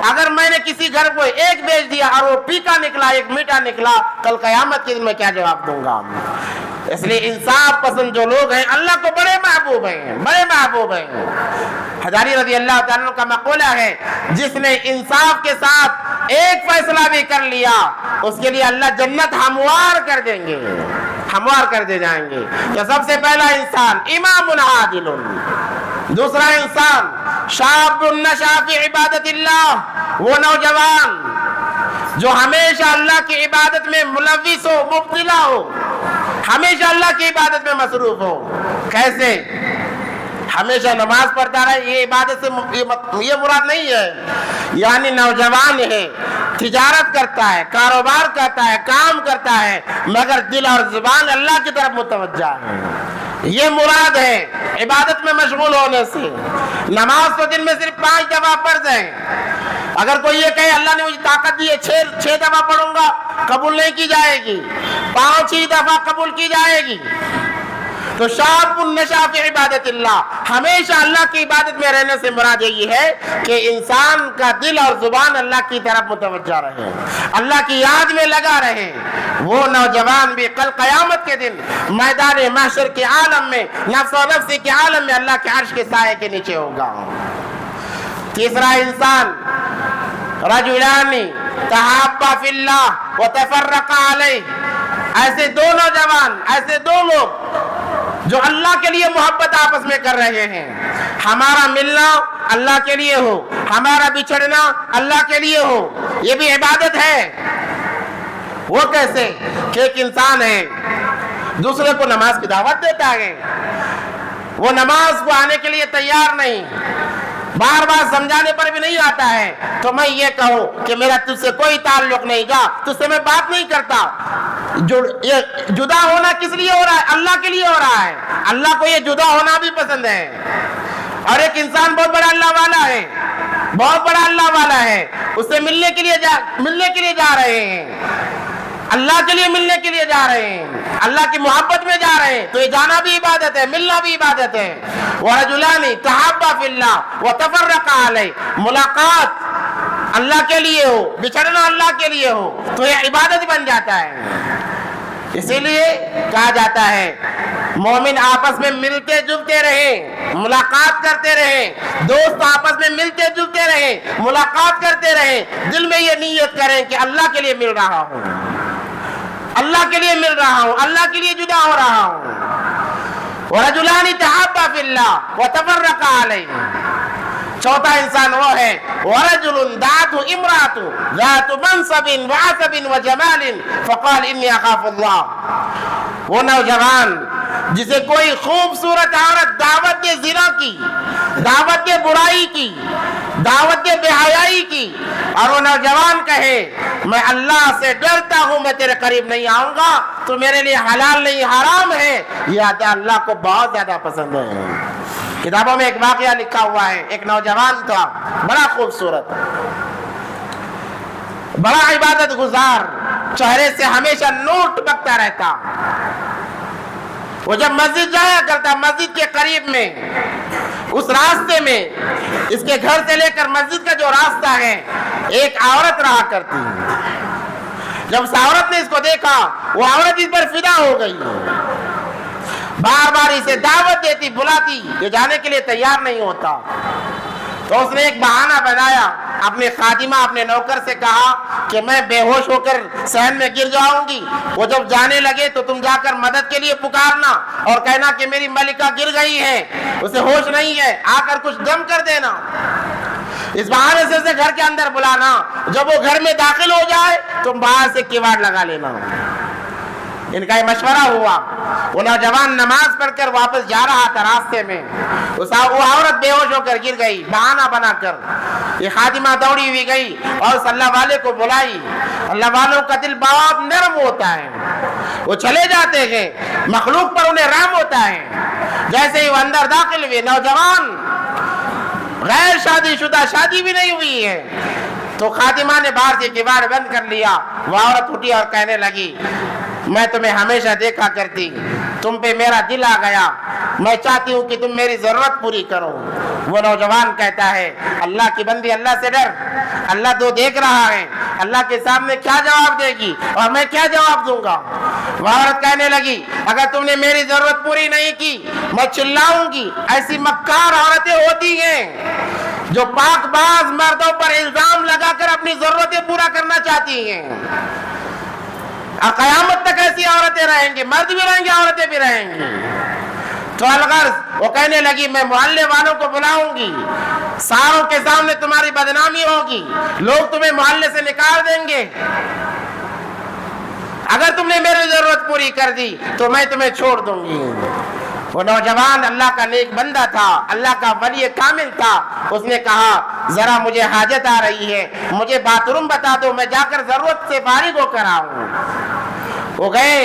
اگر میں نے کسی گھر کو ایک بیچ دیا اور وہ پھیکا نکلا، ایک میٹھا نکلا، کل قیامت کے دن میں کیا جواب دوں گا؟ اس لیے انصاف پسند جو لوگ ہیں اللہ کو بڑے محبوب ہیں، بڑے محبوب ہیں۔ ہزاری رضی اللہ تعالیٰ کا مقولہ ہے، جس نے انصاف کے ساتھ ایک فیصلہ بھی کر لیا اس کے لیے اللہ جنت ہموار کر دیں گے، ہموار کر دے جائیں گے۔ تو سب سے پہلا انسان امام عادل، دوسرا انسان شاب نشا فی عبادت اللہ، وہ نوجوان جو ہمیشہ اللہ کی عبادت میں ملوث ہو، مبتلا ہو، ہمیشہ اللہ کی عبادت میں مصروف ہو۔ کیسے؟ ہمیشہ نماز پڑھتا رہے، یہ عبادت سے یہ مراد نہیں ہے۔ یعنی نوجوان ہے، تجارت کرتا ہے، کاروبار کرتا ہے، کام کرتا ہے، مگر دل اور زبان اللہ کی طرف متوجہ ہے، یہ مراد ہے عبادت میں مشغول ہونے سے۔ نماز تو دن میں صرف 5 دفعہ فرض ہے۔ اگر کوئی یہ کہے اللہ نے مجھے طاقت دی ہے 6 دفعہ پڑھوں گا، قبول نہیں کی جائے گی، 5 ہی دفعہ قبول کی جائے گی۔ تو شاب النشا فی عبادت اللہ، ہمیشہ اللہ کی عبادت میں رہنے سے مراد یہ ہے کہ انسان کا دل اور زبان اللہ کی طرف متوجہ رہے، اللہ کی یاد میں لگا رہے۔ وہ نوجوان بھی کل قیامت کے دن میدان محشر کے عالم میں، نفس و نفسی کے عالم میں اللہ کے عرش کے سائے کے نیچے ہوگا۔ تیسرا انسان رجلان تحابا فی اللہ وتفرقا علیہ، ایسے دو نوجوان، ایسے دو لوگ جو اللہ کے لیے محبت آپس میں کر رہے ہیں۔ ہمارا ملنا اللہ کے لیے ہو، ہمارا بچھڑنا اللہ کے لیے ہو، یہ بھی عبادت ہے۔ وہ کیسے کہ ایک انسان ہے دوسرے کو نماز کی دعوت دیتا ہے، وہ نماز کو آنے کے لیے تیار نہیں، بار بار سمجھانے پر بھی نہیں آتا ہے، تو میں یہ کہوں کہ میرا تجھ سے کوئی تعلق نہیں گا، تجھ سے میں بات نہیں کرتا، یہ جدا ہونا کس لیے ہو رہا ہے؟ اللہ کے لیے ہو رہا ہے. اللہ کو یہ جدا ہونا بھی پسند ہے. اور ایک انسان بہت بڑا اللہ والا ہے, بہت بڑا اللہ والا ہے, اس سے ملنے کے لیے جا رہے ہیں, اللہ کے لیے ملنے کے لیے جا رہے ہیں, اللہ کی محبت میں جا رہے ہیں, تو یہ جانا بھی عبادت ہے, ملنا بھی عبادت ہے. وَرَجُلَانِ تَحَابَّا فِي اللَّهِ وَتَفَرَّقَا عَلَيْهِ, ملاقات اللہ کے لیے ہو, بچھڑنا اللہ کے لیے ہو, تو یہ عبادت بن جاتا ہے. اسی لیے کہا جاتا ہے مومن آپس میں ملتے جلتے رہیں, ملاقات کرتے رہیں, دوست آپس میں ملتے جلتے رہیں, ملاقات کرتے رہیں, دل میں یہ نیت کریں کہ اللہ کے لیے مل رہا ہوں, اللہ کے لیے مل رہا ہوں, اللہ کے لیے جدا ہو رہا ہوں. وَرَجُلَانِ تَحَابَّا فِي اللَّهِ وَتَفَرَّقَا عَلَيْهِ. چوتھا انسان وہ ہے وَرَجُلٌ دَعَتْهُ امْرَأَةٌ ذَاتُ مَنْصَبٍ وَعَصَبٍ وَجَمَالٍ فَقَالَ إِنِّي أَخَافُ اللَّهَ. وہ نوجوان جسے کوئی خوبصورت عورت دعوت دے زنا کی, دعوت دے برائی کی, دعوت دے بے حیائی کی, اور وہ نوجوان کہے میں اللہ سے ڈرتا ہوں, میں تیرے قریب نہیں آؤں گا, تو میرے لیے حلال نہیں حرام ہے, یہ اللہ کو بہت زیادہ پسند ہے. کتابوں میں ایک واقعہ لکھا ہوا ہے, ایک نوجوان تھا بڑا خوبصورت, بڑا عبادت گزار, چہرے سے ہمیشہ نور ٹپکتا رہتا. وہ جب مسجد جایا کرتا, مسجد کے قریب میں اس راستے میں, اس کے گھر سے لے کر مسجد کا جو راستہ ہے, ایک عورت رہا کرتی. جب اس عورت نے اس کو دیکھا, وہ عورت اس پر فدا ہو گئی, بار بار اسے دعوت دیتی, بلاتی, یہ جانے کے لیے تیار نہیں ہوتا. تو اس نے ایک بہانہ بنایا, اپنے خادمہ, اپنے نوکر سے کہا کہ میں بے ہوش ہو کر صحن میں گر جاؤں گی, وہ جب جانے لگے تو تم جا کر مدد کے لیے پکارنا اور کہنا کہ میری ملکہ گر گئی ہے, اسے ہوش نہیں ہے, آ کر کچھ دم کر دینا. اس بہانے سے اسے گھر کے اندر بلانا, جب وہ گھر میں داخل ہو جائے تو باہر سے کیواڑ لگا لینا. ان کا یہ مشورہ ہوا. وہ نوجوان نماز پڑھ کر واپس جا رہا تھا, راستے میں وہ عورت بے ہوش ہو کر گر گئی, بہانہ بنا کر. یہ خادمہ دوڑی ہوئی گئی اور اس اللہ والے کو بلائی. اللہ والوں کا دل بہت نرم ہوتا ہے, وہ چلے جاتے ہیں, مخلوق پر انہیں رحم ہوتا ہے. جیسے ہی وہ اندر داخل ہوئے, نوجوان غیر شادی شدہ, شادی بھی نہیں ہوئی ہے, تو خادمہ نے باہر سے کیواڑ بند کر لیا. وہ عورت اٹھی اور کہنے لگی میں تمہیں ہمیشہ دیکھا کرتی, تم پہ میرا دل آ گیا, میں چاہتی ہوں کہ تم میری ضرورت پوری کرو. وہ نوجوان کہتا ہے اللہ کی بندی, اللہ سے ڈر, اللہ تو دیکھ رہا ہے, اللہ کے سامنے کیا جواب دے گی اور میں کیا جواب دوں گا. وہ عورت کہنے لگی اگر تم نے میری ضرورت پوری نہیں کی میں چلاؤں گی. ایسی مکار عورتیں ہوتی ہیں جو پاک باز مردوں پر الزام لگا کر اپنی ضرورتیں پورا کرنا چاہتی ہیں, اور قیامت تک ایسی عورتیں رہیں گی, مرد بھی رہیں گے, عورتیں بھی رہیں گی. تو الغرض وہ کہنے لگی میں محلے والوں کو بلاؤں گی, ساروں کے سامنے تمہاری بدنامی ہوگی, لوگ تمہیں محلے سے نکال دیں گے, اگر تم نے میری ضرورت پوری کر دی تو میں تمہیں چھوڑ دوں گی. وہ نوجوان اللہ کا نیک بندہ تھا, اللہ کا ولی کامل تھا. اس نے کہا ذرا مجھے حاجت آ رہی ہے, مجھے باتھ روم بتا دو, میں جا کر ضرورت سے فارغ ہو کر آؤں. وہ گئے,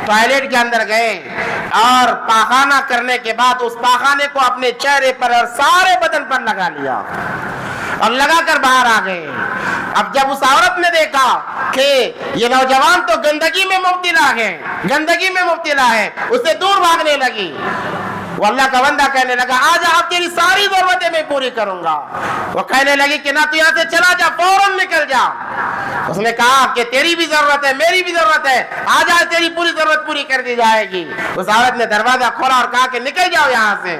ٹوائلٹ کے اندر گئے, اور پاخانہ کرنے کے بعد اس پاخانے کو اپنے چہرے پر اور سارے بدن پر لگا لیا اور لگا کر باہر آ گئے. اب جب اس عورت نے دیکھا کہ یہ نوجوان تو گندگی میں مبتلا ہے, گندگی میں مبتلا ہے, اس سے دور بھاگنے لگی. وہ اللہ کا بندہ کہنے لگا آج آپ تیری ساری ضرورتیں میں پوری کروں گا. وہ کہنے لگی کہ نہ تو یہاں سے چلا جا, فوراً نکل جا. اس نے کہا کہ تیری بھی ضرورت ہے, میری بھی ضرورت ہے, آج تیری پوری ضرورت پوری کر دی جائے گی. اس عورت نے دروازہ کھولا اور کہا کہ نکل جاؤ یہاں سے.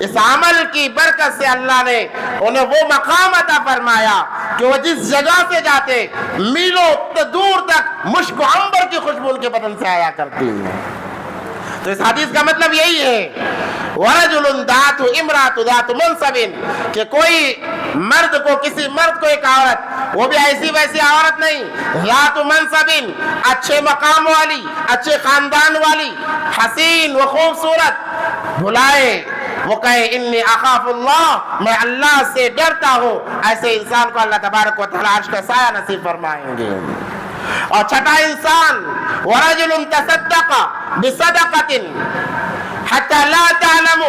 اس عمل کی برکت سے اللہ نے انہیں وہ مقام عطا فرمایا کہ وہ جس جگہ سے جاتے میلوں دور تک مشک و عنبر کی خوشبو ان کے بدن سے آیا کرتی ہے. تو اس حدیث کا مطلب یہی ہے وَرَجُلٌ دَعَتْهُ امْرَأَةٌ ذَاتُ مَنْصَبٍ, کہ کوئی مرد کو, کسی مرد کو ایک عورت, وہ بھی ایسی ویسی عورت نہیں, ذات منصب, اچھے مقام والی, اچھے خاندان والی, حسین و خوبصورت, بلائے, وہ کہے انی اخاف اللہ, میں اللہ سے ڈرتا ہوں. ایسے انسان کو اللہ تبارک و تعالی عرش کا سایہ نصیب فرمائیں گے. اور چھٹا انسان وَرَجُلٌ تَصَدَّقَ بِصَدَقَةٍ حَتَّى لَا تَعْلَمُ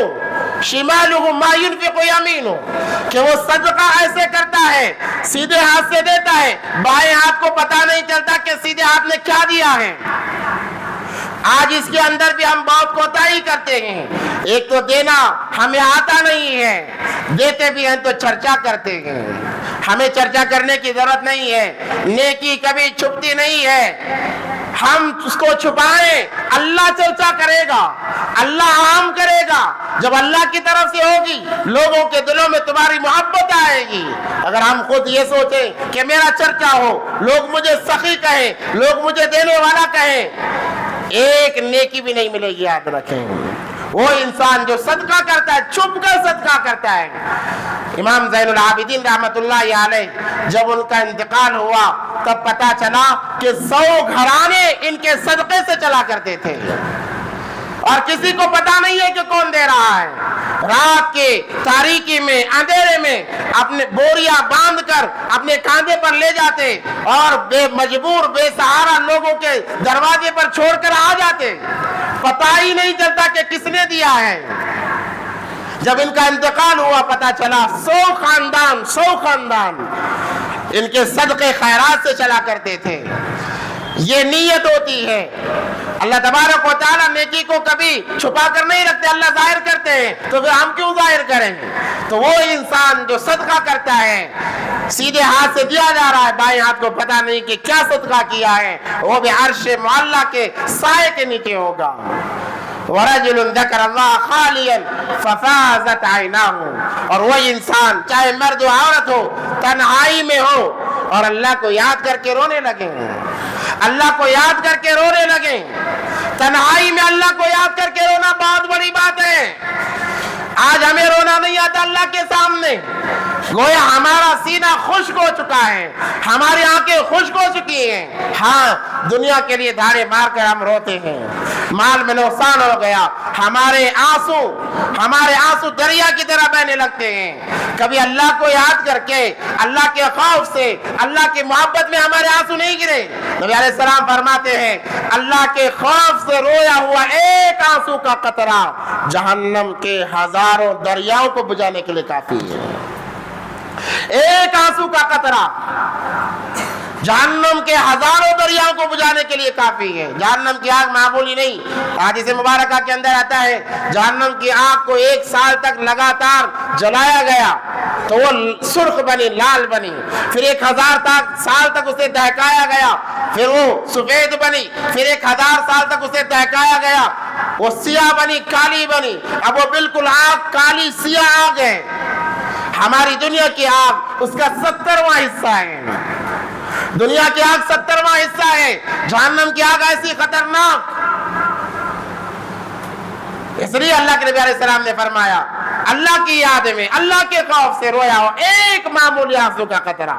شِمَالُهُ مَا يُنْفِقُ يَمِينُهُ، کہ وہ صدقہ ایسے کرتا ہے، سیدھے ہاتھ سے دیتا ہے، بائیں ہاتھ کو پتہ نہیں چلتا کہ سیدھے ہاتھ نے کیا دیا ہے۔ آج اس کے اندر بھی ہم بہت کوتاہی کرتے ہیں۔ ایک تو دینا ہمیں آتا نہیں ہے، دیتے بھی ہیں تو چرچا کرتے ہیں۔ ہمیں چرچا کرنے کی ضرورت نہیں ہے، نیکی کبھی چھپتی نہیں ہے، ہم اس کو چھپائیں، اللہ چرچا کرے گا، اللہ عام کرے گا۔ جب اللہ کی طرف سے ہوگی لوگوں کے دلوں میں تمہاری محبت آئے گی۔ اگر ہم خود یہ سوچیں کہ میرا چرچا ہو، لوگ مجھے سخی کہیں، لوگ مجھے دینے والا کہیں، ایک نیکی بھی نہیں ملے گی، یاد رکھیں۔ وہ انسان جو صدقہ کرتا ہے، چھپ کر صدقہ کرتا ہے۔ امام زین العابدین رحمت اللہ علیہ جب ان کا انتقال ہوا تب پتا چلا کہ 100 گھرانے ان کے صدقے سے چلا کرتے تھے، اور کسی کو پتا نہیں ہے کہ کون دے رہا ہے۔ رات کے تاریکی میں، اندھیرے میں اپنے بوریاں باندھ کر اپنے کاندھے پر لے جاتے اور بے مجبور بے سہارا لوگوں کے دروازے پر چھوڑ کر آ جاتے، پتہ ہی نہیں چلتا کہ کس نے دیا ہے۔ جب ان کا انتقال ہوا پتا چلا 100 خاندان ان کے صدقے خیرات سے چلا کرتے تھے۔ یہ نیت ہوتی ہے۔ اللہ تبارک و تعالیٰ نیکی کو کبھی چھپا کر نہیں رکھتے، اللہ ظاہر کرتے ہیں، تو پھر ہم کیوں ظاہر کریں؟ تو وہ انسان جو صدقہ کرتا ہے، سیدھے ہاتھ سے دیا جا رہا ہے، بائیں ہاتھ کو پتہ نہیں کہ کیا صدقہ کیا ہے، وہ بھی عرش معلیٰ کے سائے کے نیچے ہوگا۔ وَرَجُلٌ ذَكَرَ اللَّهَ خَالِيًا فَفَاضَتْ عَيْنَاهُ، اور وہ انسان چاہے مرد و عورت ہو، تنہائی میں ہو اور اللہ کو یاد کر کے رونے لگیں، اللہ کو یاد کر کے رونے لگیں۔ تنہائی میں اللہ کو یاد کر کے رونا بہت بڑی بات ہے۔ آج ہمیں رونا نہیں آتا اللہ کے سامنے، گویا ہمارا سینہ خشک ہو چکا ہے، ہماری آنکھیں خشک ہو چکی ہیں۔ ہاں، دنیا کے لیے دھاڑے مار کر ہم روتے ہیں، مال میں نقصان ہو گیا، ہمارے آنسو دریا کی طرح بہنے لگتے ہیں۔ کبھی اللہ کو یاد کر کے، اللہ کے خوف سے، اللہ کی محبت میں ہمارے آنسو نہیں گرے۔ نبی علیہ السلام فرماتے ہیں اللہ کے خوف سے رویا ہوا ایک آنسو کا قطرہ جہنم کے ہزاروں دریاؤں کو بجھانے کے لیے کافی ہے۔ ایک آنسو کا قطرہ جہنم کے ہزاروں دریاؤں کو بجھانے کے لیے کافی ہے۔ جہنم کی آگ معمولی نہیں، حدیث مبارکہ کے اندر آتا ہے جہنم کی آگ کو 1 سال تک لگاتار جلایا گیا تو وہ سرخ بنی، لال بنی، پھر 1000 سال تک اسے دہکایا گیا، پھر وہ سفید بنی، پھر 1000 سال تک اسے دہکایا گیا، وہ سیاہ بنی، کالی بنی، اب وہ بالکل آگ کالی سیاہ آگ ہے۔ ہماری دنیا کی آگ اس کا 70واں حصہ ہے، دنیا کی آگ 70واں حصہ ہے، جہنم کی آگ ایسی خطرناک۔ اس لیے اللہ کے نبی علیہ السلام نے فرمایا اللہ کی یاد میں، اللہ کے خوف سے رویا ہو ایک معمولی آنسو کا قطرہ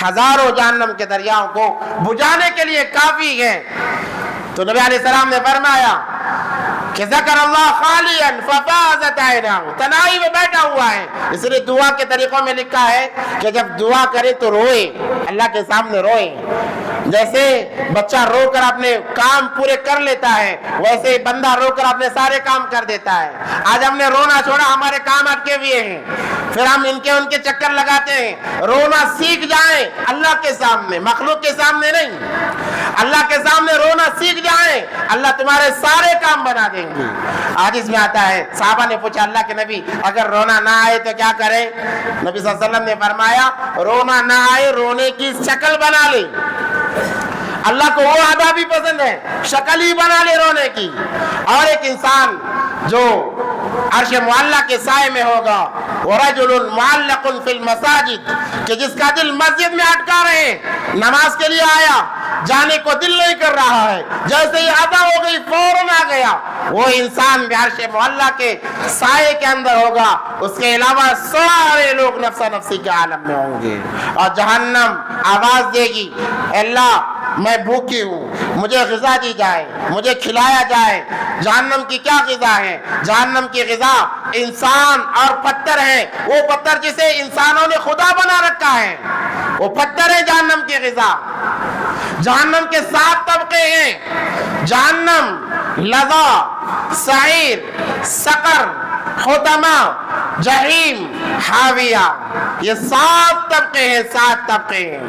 ہزاروں جہنم کے دریاؤں کو بجھانے کے لیے کافی ہے۔ تو نبی علیہ السلام نے فرمایا کہ ذکر اللہ خالیاً ففاضت عیناہ، تنہائی میں بیٹھا ہوا ہے۔ اس لیے دعا کے طریقوں میں لکھا ہے کہ جب دعا کرے تو روئے، اللہ کے سامنے روئے۔ جیسے بچہ رو کر اپنے کام پورے کر لیتا ہے، ویسے ہی بندہ رو کر اپنے سارے کام کر دیتا ہے۔ آج ہم نے رونا چھوڑا، ہمارے کام اٹکے ہوئے ہیں، پھر ہم ان کے چکر لگاتے ہیں۔ رونا سیکھ جائیں اللہ کے سامنے، مخلوق کے سامنے نہیں، اللہ کے سامنے رونا سیکھ جائیں، اللہ تمہارے سارے کام بنا دیں گے۔ آج اس میں آتا ہے صحابہ نے پوچھا اللہ کے نبی اگر رونا نہ آئے تو کیا کریں؟ نبی صلی اللہ علیہ وسلم نے فرمایا رونا نہ آئے رونے کی شکل بنا لے۔ اللہ کو وہ ادا بھی پسند ہے، شکل ہی بنا لے رونے کی۔ اور ایک انسان جو عرش معلیٰ کے سائے میں ہوگا، وَرَجُلٌ مُعَلَّقٌ فِي الْمَسَاجِدِ، کہ جس کا دل مسجد میں اٹکا رہے، نماز کے لیے آیا، جانے کو دل نہیں کر رہا ہے، جیسے ہی ادا ہو گئی فوراً آ گیا، وہ انسان بھی عرش معلیٰ کے سائے کے اندر ہوگا۔ اس کے علاوہ سارے لوگ نفسا نفسی کے عالم میں ہوں گے، اور جہنم آواز دے گی اللہ میں بھوکی ہوں، مجھے غذا دی جائے، مجھے کھلایا جائے۔ جہنم کی کیا غذا ہے؟ جہنم کی غذا انسان اور پتھر ہے، وہ پتھر جسے انسانوں نے خدا بنا رکھا ہے، وہ پتھر ہے جہنم کی غذا۔ جہنم کے 7 طبقے ہیں، جہنم، لظا، سعیر، سقر، حطمہ، جہیم، حاویہ، یہ 7 طبقے ہیں، 7 طبقے ہیں۔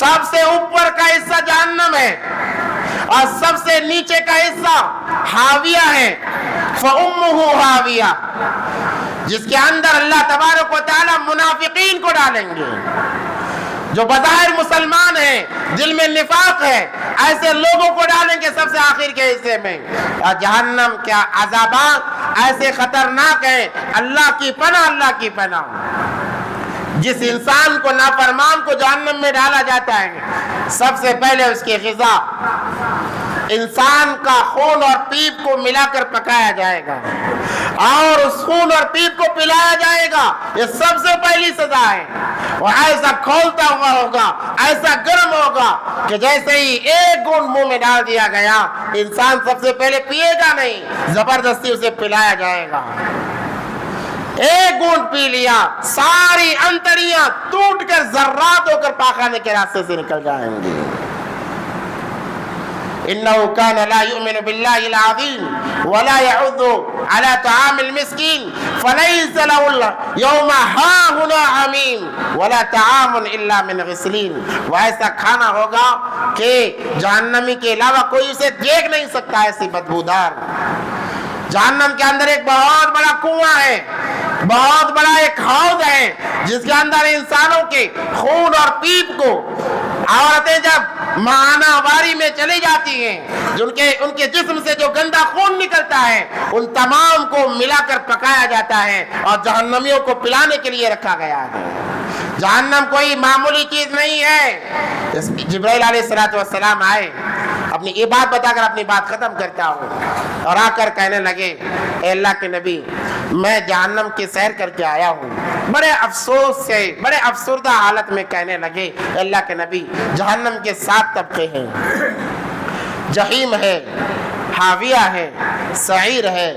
سب سے اوپر کا حصہ جہنم ہے اور سب سے نیچے کا حصہ حاویہ ہے، فَأُمُّهُ حاویہ، جس کے اندر اللہ تبارک و تعالی منافقین کو ڈالیں گے، جو بظاہر مسلمان ہیں، دل میں نفاق ہے، ایسے لوگوں کو ڈالیں گے سب سے آخر کے حصے میں۔ اور جہنم کیا عذابات ایسے خطرناک ہیں، اللہ کی پناہ، اللہ کی پناہ۔ جس انسان کو نافرمان کو جہنم میں ڈالا جاتا ہے، سب سے پہلے اس کی غذا انسان کا خون اور پیپ کو ملا کر پکایا جائے گا اور اس خون اور پیپ کو پلایا جائے گا، یہ سب سے پہلی سزا ہے۔ وہ ایسا کھولتا ہوا ہوگا، ایسا گرم ہوگا کہ جیسے ہی ایک گھونٹ منہ میں ڈال دیا گیا، انسان سب سے پہلے پیے گا نہیں، زبردستی اسے پلایا جائے گا۔ ایک گھونٹ پی لیا، ساری انتڑیاں ٹوٹ کر ذرات ہو کر پاخانے کے راستے سے نکل جائیں گی۔ إنه كان لا يؤمن بالله العظيم ولا يعض على طعام المسكين فليس له اليوم هاهنا حميم ولا طعام إلا من غسلين۔ وہ ایسا کھانا ہوگا کہ جہنمی کے علاوہ کوئی اسے دیکھ نہیں سکتا، ایسی بدبودار۔ جہنم کے اندر ایک بہت بڑا کنواں ہے، بہت بڑا ایک حوض ہے، جس کے اندر انسانوں کے خون اور پیپ کو عورتیں جب ماہانہ واری میں چلی جاتی ہیں، ان کے جسم سے جو گندا خون نکلتا ہے، ان تمام کو ملا کر پکایا جاتا ہے اور جہنمیوں کو پلانے کے لیے رکھا گیا ہے۔ جہنم کوئی معمولی چیز نہیں ہے۔ جبرائیل علیہ السلام آئے، اپنی یہ بات بتا کر اپنی بات ختم کرتا ہوں، اور آ کر کہنے لگے، اے اللہ کے نبی، میں جہنم کی سیر کر کے آیا ہوں۔ بڑے افسوس سے، بڑے افسردہ حالت میں کہنے لگے، اے اللہ کے نبی، جہنم کے 7 طبقے ہیں، جہیم ہے، حاویہ ہے، سعیر ہے،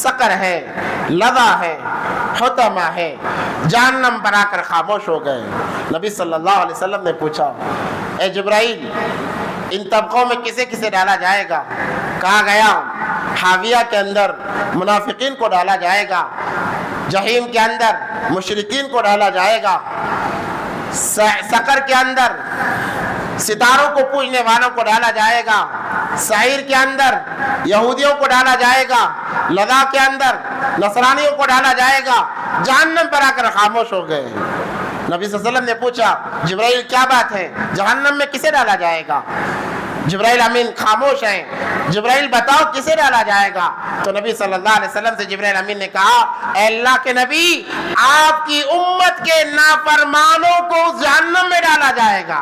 سقر ہے، لظا ہے، حطمہ ہے۔ جہنم پر آ کر خاموش ہو گئے۔ نبی صلی اللہ علیہ وسلم نے پوچھا، اے جبرائیل، ان طبقوں میں کسے کسے ڈالا جائے گا؟ کہا گیا حاویہ کے اندر منافقین کو ڈالا جائے گا، جہیم کے اندر مشرکین کو ڈالا جائے گا، سقر کے اندر ستاروں کو پوجنے والوں کو ڈالا جائے گا، سعیر کے اندر یہودیوں کو ڈالا جائے گا، لظا کے اندر نصرانیوں کو ڈالا جائے گا۔ جہنم پر آ کر خاموش ہو گئے۔ نبی صلی اللہ علیہ وسلم نے پوچھا، جبرائیل کیا بات ہے، جہنم میں کسے ڈالا جائے گا؟ جبرائیل امین خاموش ہیں۔ جبرائیل بتاؤ کسے ڈالا جائے گا؟ تو نبی صلی اللہ علیہ وسلم سے جبرائیل امین نے کہا، اے اللہ کے نبی، آپ کی امت کے نافرمانوں کو جہنم میں ڈالا جائے گا۔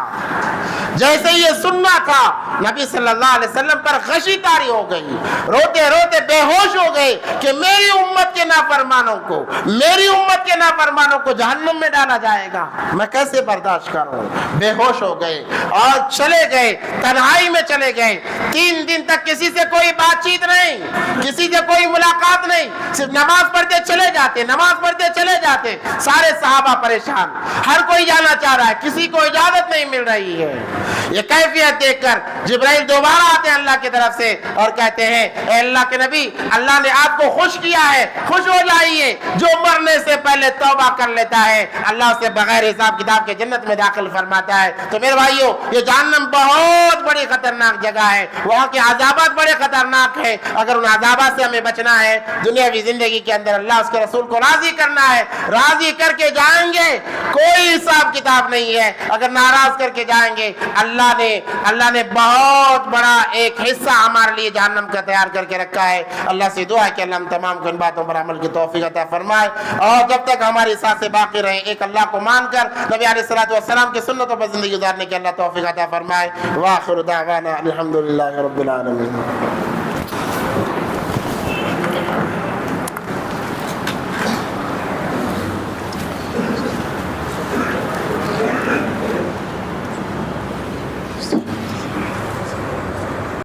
جیسے یہ سننا تھا، نبی صلی اللہ علیہ وسلم پر غشی طاری ہو گئی، روتے روتے بے ہوش ہو گئے کہ میری امت کے نافرمانوں کو جہنم میں ڈالا جائے گا، میں کیسے برداشت کروں؟ بے ہوش ہو گئے اور چلے گئے، تنہائی میں چلے گئے۔ 3 دن تک کسی سے کوئی بات چیت نہیں، کسی سے کوئی ملاقات نہیں، صرف نماز پڑھتے چلے جاتے۔ سارے صحابہ پریشان، ہر کوئی جانا چاہ رہا ہے، کسی کو اجازت نہیں مل رہی ہے۔ یہ کیفیت دیکھ کر جبرائیل دوبارہ آتے ہیں اللہ کی طرف سے اور کہتے ہیں، اے اللہ کے نبی، اللہ نے آپ کو خوش کیا ہے، خوش ہو جائیے، جو مرنے سے پہلے توبہ کر لیتا ہے اللہ اسے بغیر حساب کتاب کے جنت میں داخل فرماتا ہے۔ تو میرے بھائیو، یہ جہنم بہت بڑی خطرناک جگہ ہے، وہاں کے عذابات بڑے خطرناک ہیں۔ اگر ان عذابات سے ہمیں بچنا ہے، دنیاوی زندگی کے اندر اللہ اس کے رسول کو راضی کرنا ہے، راضی کر کے جائیں گے، کوئی حساب کتاب نہیں ہے۔ اگر ناراض کر کے جائیں گے، اللہ نے بہت بڑا ایک حصہ ہمارے لیے جہنم کا تیار کر کے رکھا ہے۔ اللہ سے دعا ہے کہ اللہ ہم تمام کو ان باتوں پر عمل کی توفیق عطا فرمائے، اور جب تک ہماری سانسیں باقی رہیں، ایک اللہ کو مان کر نبی علیہ الصلوۃ والسلام کی سنتوں پر زندگی گزارنے کی اللہ توفیق عطا فرمائے۔ وآخر دعوانا الحمدللہ رب العالمین۔